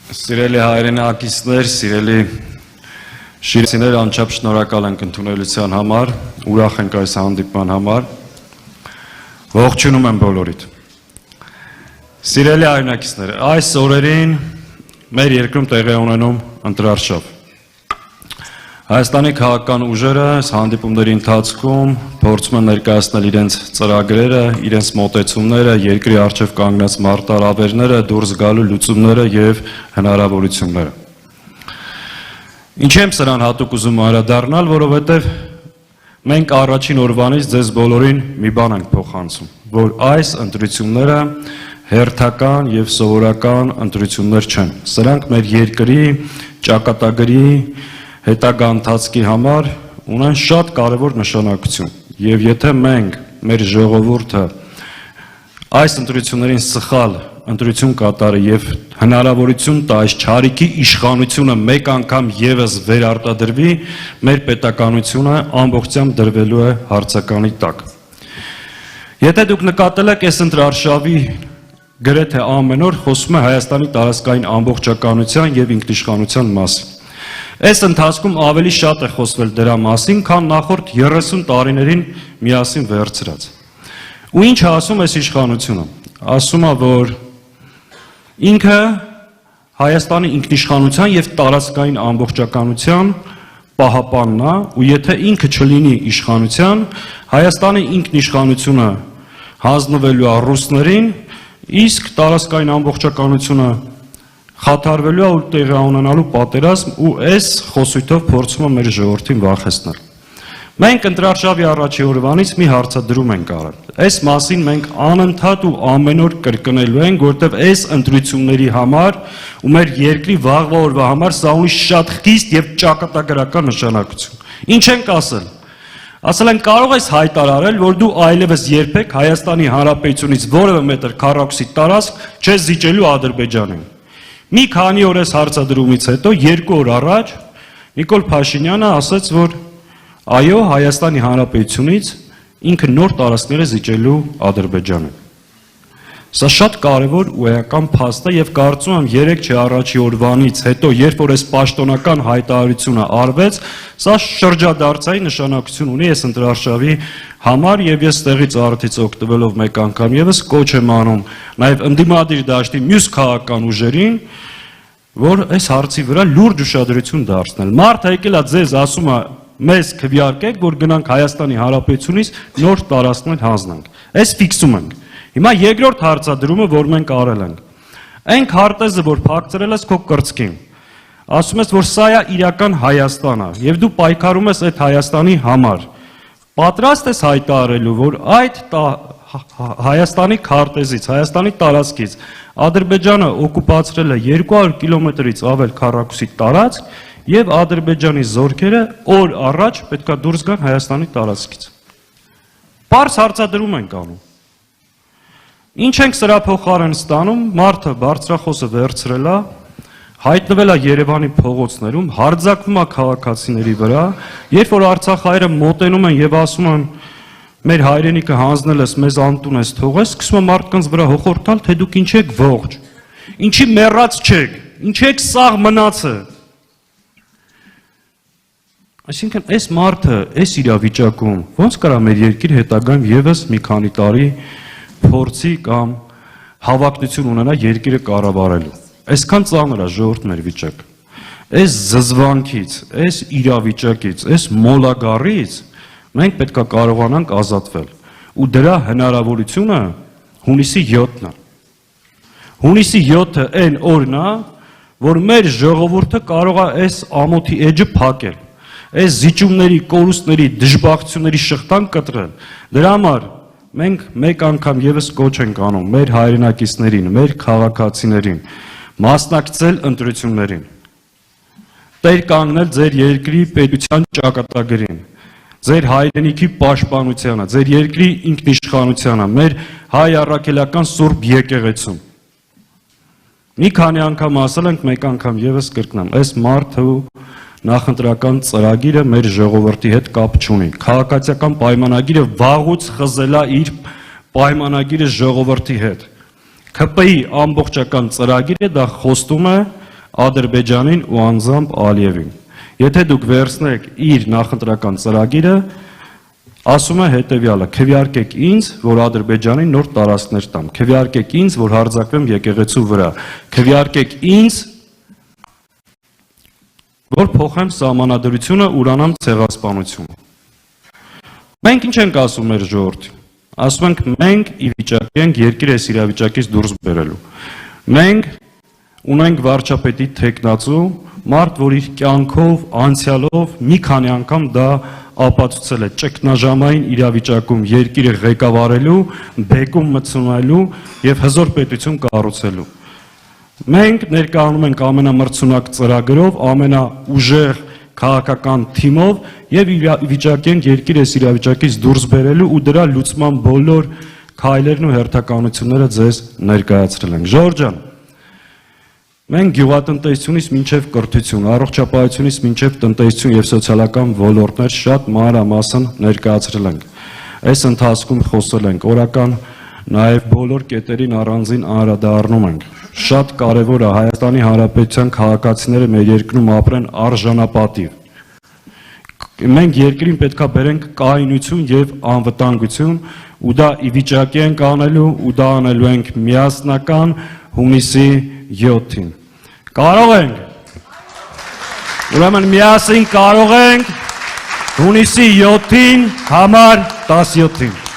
Սիրելի հայրենակիցներ, սիրելի շիրեցիներ, անչափ շնորհակալ ենք ընդունելության համար, ուրախ ենք այս հանդիպման համար, ողջունում եմ բոլորիդ։ Սիրելի հայրենակիցներ, այս օրերին մեր երկրում տեղի է ունենում ընտրարշավ։ Հայաստանի քաղաքական ուժերը այս հանդիպումների ընթացքում փորձում են ներկայացնել իրենց ծրագրերը, իրենց մոտեցումները, երկրի առջև կանգնած մարտահրավերները, դուրս գալու լուծումները եւ հնարավորությունները։ Ինչ եմ սրան հատուկ ուզում անդրադառնալ, որովհետեւ մենք առաջին օրվանից ձեզ բոլորին մի բան ենք փոխանցում, որ այս ընտրությունները հերթական եւ սովորական ընտրություններ չեն։ Սրանք մեր երկրի ճակատագրի հետագա ընթացքի համար ունեն շատ կարևոր նշանակություն եւ եթե մենք մեր ժողովուրդը այս ընտրություններին սխալ ընտրություն կատարի եւ հնարավորություն տա այս չարիքի իշխանությունը մեկ անգամ եւս վերարտադրվի, մեր պետականությունը ամբողջությամբ դրվելու է հարցականի տակ։ Եթե դուք նկատել եք այս ընտրարշավի գրեթե ամեն օր խոսում է Հայաստանի տարածքային ամբողջականության եւ ինքնիշխանության մասին։ Այս ընթացքում ավելի շատ է խոսվել դրա մասին, քան նախորդ 30 տարիներին միասին վերցրած։ Ու ինչ է ասում այս իշխանությունը։ Ասում է, որ ինքը Հայաստանի ինքնիշխանության եւ տարածքային ամբողջականության պահապանն է, ու եթե ինքը չլինի իշխանության, Հայաստանի ինքնիշխանությունը հանձնվելու է ռուսներին, իսկ տարածքային ամբողջականությունը խաթարվելու է ու տեղի ունենալու պատերազմ ու այս խոսույթով փորձում է մեր ժողովրդին վախեցնել։ Մենք ընտրարշավի առաջի օրվանից մի հարցադրում ենք արել։ Այս մասին մենք անընդհատ ու ամեն օր կրկնելու ենք, որտեղ այս ընտրությունների համար ու մեր երկրի վաղվա օրվա համար սա ունի շատ խիստ եւ ճակատագրական նշանակություն։ Ինչ ենք ասել։ Ասել են կարող ես հայտարարել, որ դու այլևս երբեք Հայաստանի Հանրապետությունից որևէ մետր քառակուսի տարածք չես զիջելու Ադրբեջանին։ Մի քանի օր այս հարցադրումից հետո, 2 օր առաջ, Նիկոլ Փաշինյանը ասաց, որ այո, Հայաստանի Հանրապետությունից ինքը նոր տարածքներ է զիջելու Ադրբեջանը։ Սա շատ կարևոր ու էական փաստ է եւ կարծում եմ 3 չէ առաջի օրվանից հետո, երբ որ այս պաշտոնական հայտարարությունը արվեց, սա շրջադարձային նշանակություն ունի այս ընտրարշավի համար եւ ես տեղից արդից օգտվելով մեկ անգամ եւս կոչ եմ անում նաեւ ընդդիմադիր դաշտի մյուս քաղաքական ուժերին, որ այս հարցի վրա լուրջ ուշադրություն դարձնել։ Մարդը եկել է ձեզ ասում է մեզ քվեարկեք, որ գնանք Հայաստանի Հանրապետությունից նոր տարածքներ հանձնենք։ Այս ֆիքսում ենք։ Հիմա երկրորդ հարցադրումը, որ մենք արել ենք։ Այն քարտեզը, որ փակցրել ես քո կրծքին, ասում ես, որ սա է իրական Հայաստանը, եւ դու պայքարում ես այդ Հայաստանի համար։ Պատրաստ ես հայտարարելու, որ այդ Հայաստանի քարտեզից, Հայաստանի տարածքից Ադրբեջանը օկուպացրել է 200 կիլոմետրից ավել քառակուսի տարածք եւ Ադրբեջանի զորքերը օր առաջ պետքա դուրս գան Հայաստանի տարածքից։ Պարզ հարցադրում ենք անում։ Ինչ ենք սրա փոխարեն ստանում, մարդը բարձրախոսը վերցրել է, հայտնվել է Երևանի փողոցներում, հարձակվում է քաղաքացիների վրա, երբ որ արցախայինները մոտենում են եւ ասում են մեր հայրենիքը հանձնել ես, մեզ անտուն ես թողես, սկսում է մարդկանց վրա հոխորտալ, թե դուք ինչ եք ողջ, ինչի մեռած չեք, ինչ եք սաղ մնացը։ Այսինքն այս մարդը, այս իրավիճակում ոնց կարա մեր երկիր հետագայում եւս մի քանի տարի փորձի կամ հավակնություն ունենա երկիրը կառավարելու։ Այսքան ծանր է ժողովուրդ մեր վիճակը։ Այս զզվանքից, այս իրավիճակից, այս մոլագարից մենք պետք է կարողանանք ազատվել։ Ու դրա հնարավորությունը հունիսի 7-ն է։ Հունիսի 7-ը այն օրն է, որ մեր ժողովուրդը կարող է այս ամոթի էջը փակել, այս զիջումների, կորուստների, դժբախտությունների շղթան կտրել։ Դրա համար մենք մեկ անգամ եւս կոչ ենք անում մեր հայրենակիցներին, մեր քաղաքացիներին մասնակցել ընտրություններին։ Տեր կանգնել ձեր երկրի պետության ճակատագրին, ձեր հայրենիքի պաշտպանությանը, ձեր երկրի ինքնիշխանությանը, մեր հայ առաքելական Սուրբ եկեղեցում։ Մի քանի անգամ ասել ենք, մեկ անգամ եւս կրկնեմ, այս մարդու նախընտրական ծրագիրը մեր ժողովրդի հետ կապ չունի։ Քաղաքացիական պայմանագիրը վաղուց խզել է իր պայմանագիրը ժողովրդի հետ։ ՔՊ-ի ամբողջական ծրագիրը դա խոստում է Ադրբեջանին ու անձամբ Ալիևին։ Եթե դուք վերցնեք իր նախընտրական ծրագիրը, ասում է հետևյալը. քվեարկեք ինձ, որ Ադրբեջանին նոր տարածքներ տամ, քվեարկեք ինձ, որ հարձակվեմ եկեղեցու վրա, քվեարկեք ինձ, որ փոխեմ սահմանադրությունը, ուրանամ ցեղասպանությունը։ Մենք ինչ ենք ասում մեր ժողովրդին։ Ասում ենք մենք ի վիճակի ենք երկիրը այս իրավիճակից դուրս բերելու։ Մենք ունենք վարչապետի թեկնածու, մարդ, որ իր կյանքով, անցյալով մի քանի անգամ դա ապացուցել է ճգնաժամային իրավիճակում երկիրը ղեկավարելու, բեկում մտցնելու եւ հզոր պետություն կառուցելու։ Մենք ներկայանում ենք ամենամրցունակ ծրագրով, ամենաուժեղ քաղաքական թիմով եւ վիճակի ենք երկիրը այս իրավիճակից դուրս բերելու ու դրա լուծման բոլոր քայլերն ու հերթականությունները ձեզ ներկայացրել ենք։ Ժորժ ջան, մենք գյուղատնտեսությունից մինչև կրթություն, առողջապահությունից մինչև տնտեսություն եւ սոցիալական ոլորտներ շատ մանրամասն ներկայացրել ենք։ Այս ընթացքում խոսել ենք օրական նաեւ բոլոր կետերին առանձին անդրադառնում ենք։ Շատ կարևոր է Հայաստանի Հանրապետության քաղաքացիները մեր երկրում ապրեն արժանապատիվ։ Մենք երկրին պետքա բերենք կայունություն եւ անվտանգություն, ու դա ի վիճակի ենք անելու, ու դա անելու ենք միասնական հունիսի 7-ին։ Կարող ենք։ Ուրեմն միասին կարող ենք հունիսի 7-ին համար 17-ին։